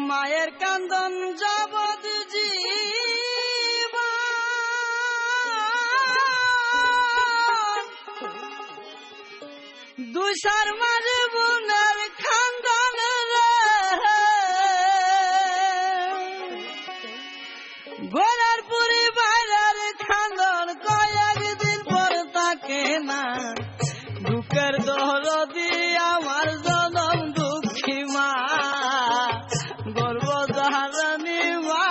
মায়ের কান্দন যাবৎ জীবন, দুসার মাঝে বোনের কান্দন রে, গোলার পুরি বাইরের কান্দন কয়েকদিন পর থাকে না। দুঃখের দরদি আমার জনম দুঃখী মা, গর্ভধারিণী মা,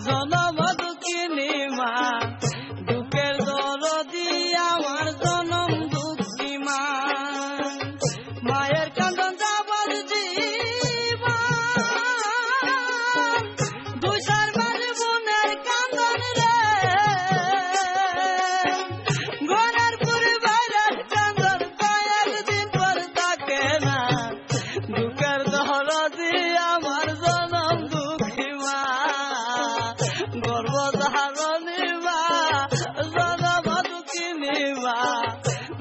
জনম দুঃখিনী মা। দুঃখের দরদি আমার জনম দুঃখী মা। মায়ের কান্দন যাবৎ জীবন, দুসার মাঝে বোনের কান্দন রে, গোলার পুরি বাইরের কান্দন কয়েকদিন পর থাকে না। দুঃখের দরদি আমার জনম দুঃখী মা, গর্ভধারিণী মা, জনম দুঃখিনী মা।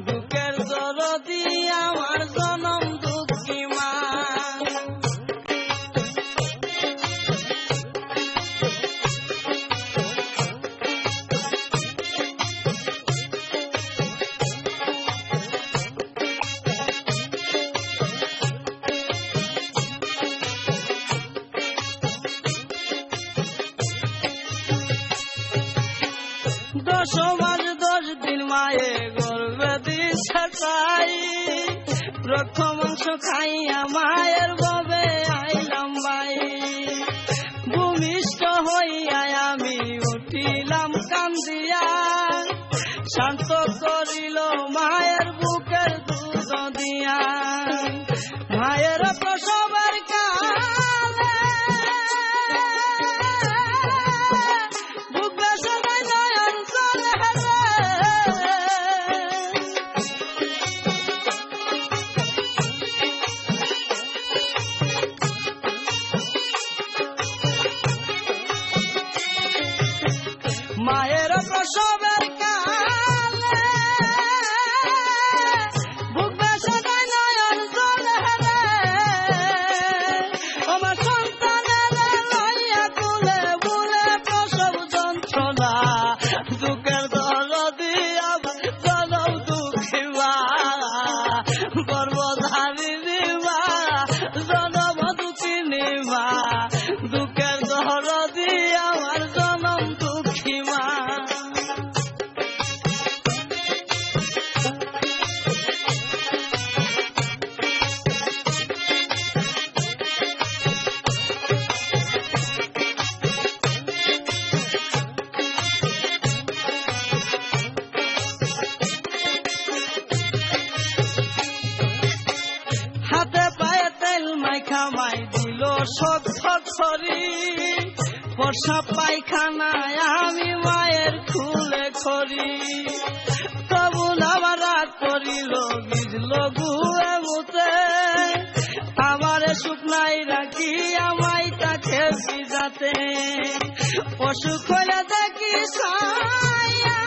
দুঃখের দরদি আমার জনম দুঃখী মা। দশ মাস 10 দিন মায়ে গর্ভে দিছে তাই, রক্ত মাংস খাইয়া মায়ের গর্ভে আইলাম ভাই। ভূমিষ্ঠ হইয়া আমি উঠিলাম কান্দিয়া, শান্ত করিল মায়ের বুকের দুধ দিয়া। মায়ের প্রসবের কালে বুক বেসরাই নয়ন জলে মায়ের প্রসবের কালে বুক বেসরাই নয়ন জলে আমার সন্তানের লইয়া কুলে বুলে প্রসব যন্ত্রণা। দুঃখের দরদি আমার জনম দুঃখী মা, গর্ভধারিণী মা, জনম দুঃখিনী মা। দুঃখের দরদি আমার জনম দুঃখী মা। হাতে পায়ে তেল মাইখা মাই দিল শক্ত খড়ি, প্রসাব পায়খানায় আমি মায়ের খুলে খড়ি। তবু আবার রাগ করিল ভিজল গুয়ে মুতে, আমারে শুকনাই রাখি আমায় তাকে ভিজাতে। অসুখ হইলে দেখি ছায়া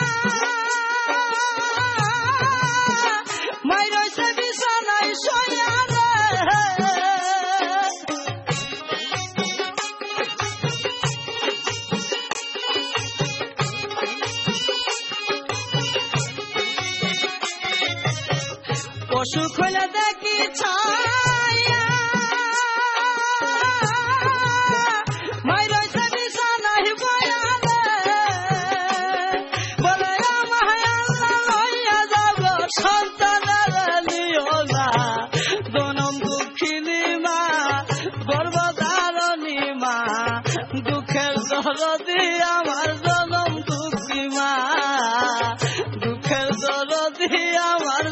মাই রইছে বিছানায় শোয়া রে। অসুখ হইলে দেখি ছায়া মাই রইছে বিছানায় বয়া রে। বলে আমায় আল্লাহ লইয়া যাব, সন্তানের নিও না। জনম দুঃখিনী মা, গর্ভধারিণী মা। দুঃখের দরদি আমার জনম দুঃখী মা, দুঃখের দরদি আমার